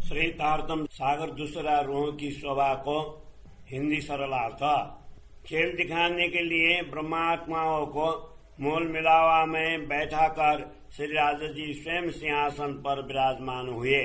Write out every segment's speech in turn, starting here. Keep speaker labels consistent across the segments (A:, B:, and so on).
A: श्रीतार्थम सागर दूसरा रूह की शोभा को हिंदी सरलार्थ। खेल दिखाने के लिए ब्रह्मात्माओं को मूल मिलावा में बैठाकर श्री राजा जी स्वयं सिंहासन पर विराजमान हुए।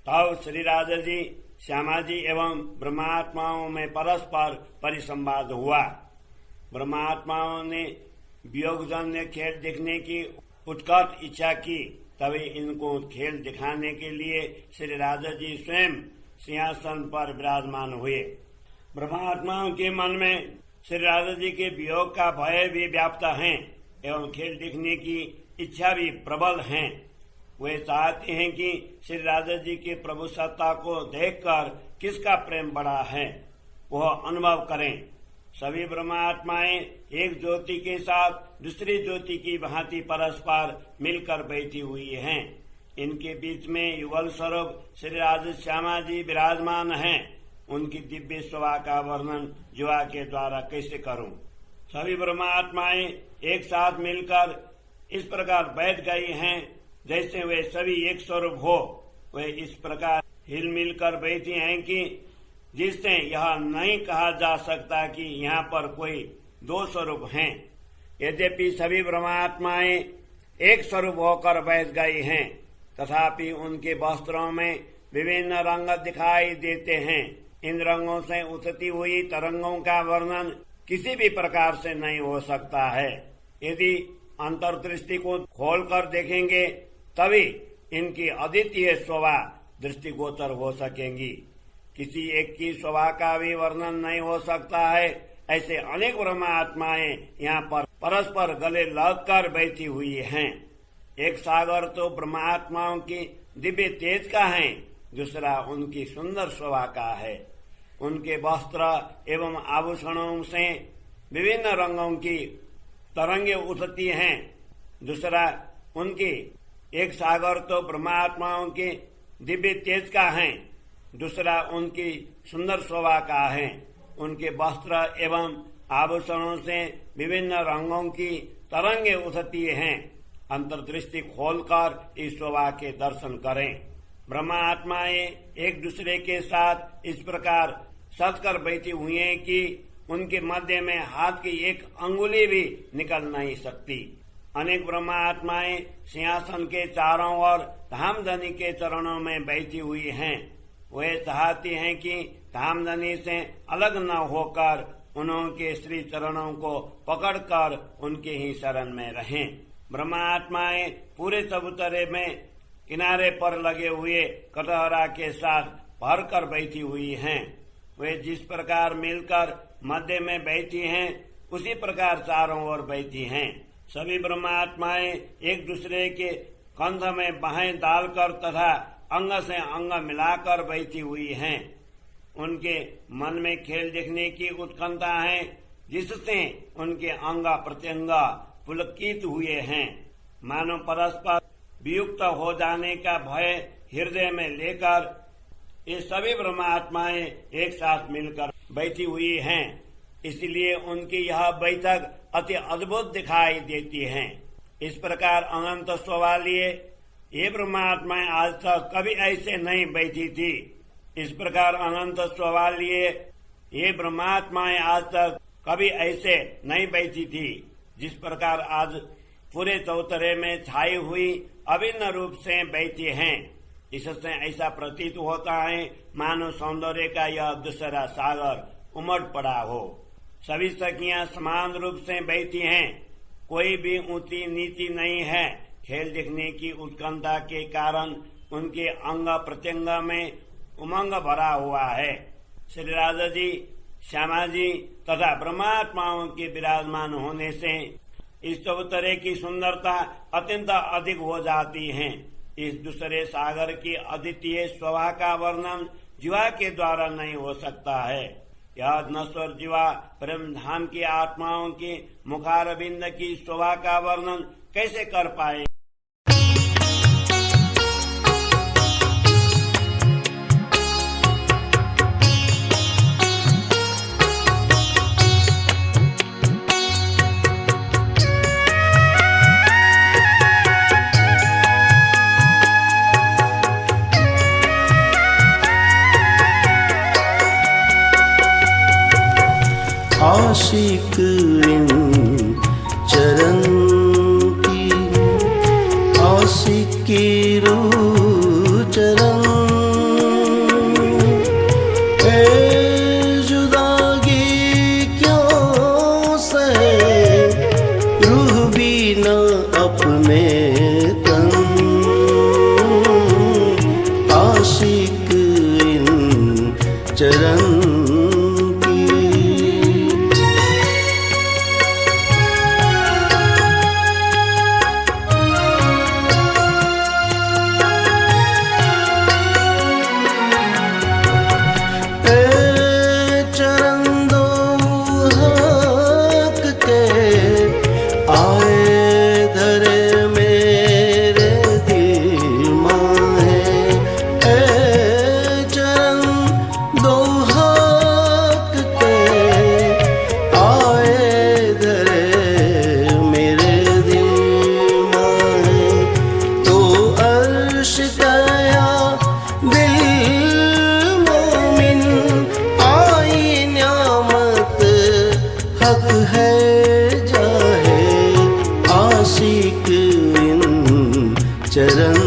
A: तब श्री राजा जी श्यामा जी एवं ब्रह्मात्माओं में परस्पर परिसंवाद हुआ। ब्रह्मात्माओं ने वियोगजन्य खेल देखने की उत्कट इच्छा की, तभी इनको खेल दिखाने के लिए श्री राजा जी स्वयं सिंहासन पर विराजमान हुए। ब्रह्मात्माओं के मन में श्री राजा जी के वियोग का भय भी व्याप्त है एवं खेल देखने की इच्छा भी प्रबल है। वे चाहते हैं कि श्री राजा जी के प्रभु सत्ता को देखकर किसका प्रेम बढ़ा है वह अनुभव करें। सभी ब्रह्मात्माएं एक ज्योति के साथ दूसरी ज्योति की भांति परस्पर मिलकर बैठी हुई हैं। इनके बीच में युगल स्वरूप श्री राजा श्यामा जी विराजमान हैं। उनकी दिव्य शोभा का वर्णन जुआ के द्वारा कैसे करूं? सभी ब्रह्मात्माएं एक साथ मिलकर इस प्रकार बैठ गई हैं जैसे वे सभी एक स्वरूप हो। वे इस प्रकार हिल मिलकर बैठी हैं कि जिससे यह नहीं कहा जा सकता कि यहाँ पर कोई दो स्वरूप हैं। यद्यपि सभी ब्रह्मात्माएं एक स्वरूप होकर बैठ गई हैं, तथापि उनके वस्त्रों में विभिन्न रंग दिखाई देते हैं। इन रंगों से उठती हुई तरंगों का वर्णन किसी भी प्रकार से नहीं हो सकता है। यदि अंतर्दृष्टि को खोलकर देखेंगे तभी इनकी अद्वितीय शोभा दृष्टिगोचर हो सकेंगी। किसी एक की शोभा का भी वर्णन नहीं हो सकता है। ऐसे अनेक ब्रह्मात्माएं यहाँ पर परस्पर गले लगकर बैठी हुई हैं। एक सागर तो ब्रह्मात्माओं की दिव्य तेज का है, दूसरा उनकी सुंदर शोभा का है। उनके वस्त्र एवं आभूषणों से विभिन्न रंगों की तरंगे उठती हैं। दूसरा उनकी एक सागर तो ब्रह्मात्माओं की दिव्य तेज का है, दूसरा उनकी सुंदर शोभा का है। उनके वस्त्र एवं आभूषणों से विभिन्न रंगों की तरंगे उठती हैं। अंतर्दृष्टि खोलकर इस शोभा के दर्शन करें। ब्रह्मात्माएं एक दूसरे के साथ इस प्रकार सजकर बैठी हुई हैं कि उनके मध्य में हाथ की एक अंगुली भी निकल नहीं सकती। अनेक ब्रह्मात्माएं सिंहासन के चारों ओर धामधनी के चरणों में बैठी हुई हैं। वे चाहती हैं कि धामधनी से अलग न होकर उनके श्री चरणों को पकड़कर उनके ही शरण में रहें। ब्रह्मात्माएं पूरे चबूतरे में किनारे पर लगे हुए कटहरा के साथ भरकर बैठी हुई हैं। वे जिस प्रकार मिलकर मध्य में बैठी हैं उसी प्रकार चारों ओर बैठी हैं। सभी ब्रह्मात्माएं एक दूसरे के कंध में बाहें डालकर तथा अंग से अंग मिलाकर बैठी हुई हैं। उनके मन में खेल देखने की उत्कंठा है, जिससे उनके अंग प्रत्यंग पुलकित हुए हैं। मानो परस्पर वियुक्त हो जाने का भय हृदय में लेकर ये सभी ब्रह्मात्माएं एक साथ मिलकर बैठी हुई हैं। इसलिए उनकी यह बैठक अति अद्भुत दिखाई देती है। इस प्रकार अनंत शोभा लिए ये ब्रह्मात्माएं आज तक कभी ऐसे नहीं बैठी थी। इस प्रकार अनंत शोभा लिए ये ब्रह्मात्माएं आज तक कभी ऐसे नहीं बैठी थी जिस प्रकार आज पूरे चौतरे में छाई हुई अभिन्न रूप से बैठी हैं। इससे ऐसा प्रतीत होता है मानो सौंदर्य का यह दूसरा सागर उमड़ पड़ा हो। सभी सखियां समान रूप से बैठी हैं, कोई भी ऊंची नीची नहीं है। खेल देखने की उत्कंठा के कारण उनके अंग प्रत्यंग में उमंग भरा हुआ है। श्री राजा जी श्यामा जी तथा ब्रह्मात्माओं के विराजमान होने से इस चबूतरे की सुंदरता अत्यंत अधिक हो जाती है। इस दूसरे सागर की अद्वितीय शोभा का वर्णन जीवा के द्वारा नहीं हो सकता है। यह नश्वर जीवा प्रेम धाम की आत्माओं की मुखारविंद की शोभा का वर्णन कैसे कर पाए?
B: आशिक इन चरण की आशिकी रूह चरण जुदागी क्यों सहे रूह भी न अपने तन आशिक इन चरण चरण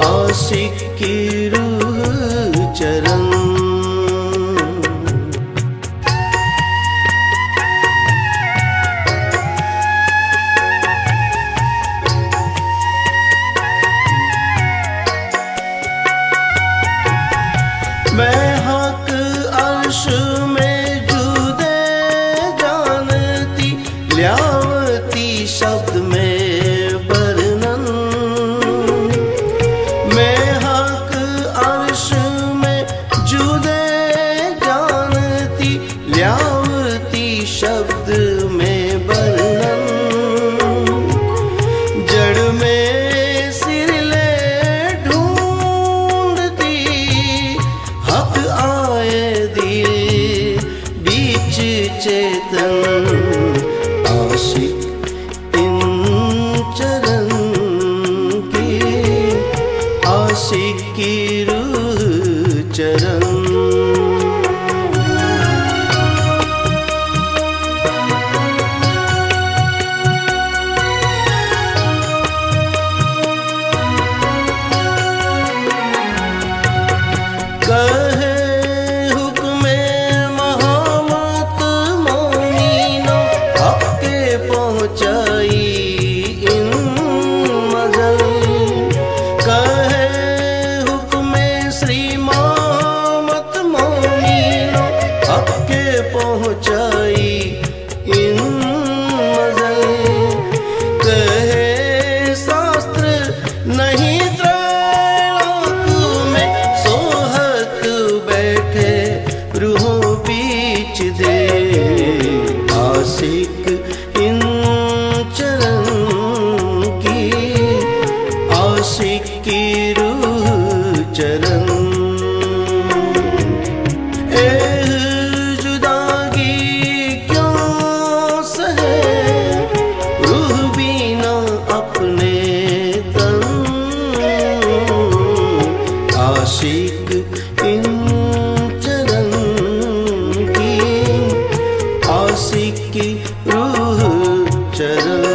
B: आशिकी रूह चरण मैं हक अर्श में जुदे जानती ल्यावती शब्द में शब्द में वर्णन जड़ में सिरले ढूंढती हक आए दिल बीच चेतन आशिक इन चरण की आशिकी रूह चरण पहुँचाई इन मज़ल कहे शास्त्र नहीं त्रैलोक में सोहत बैठे रूहों बीच दे आशिक इन चरण की आशिकी रूह चरण आशिक इन चरण की आशिकी रूह चरण।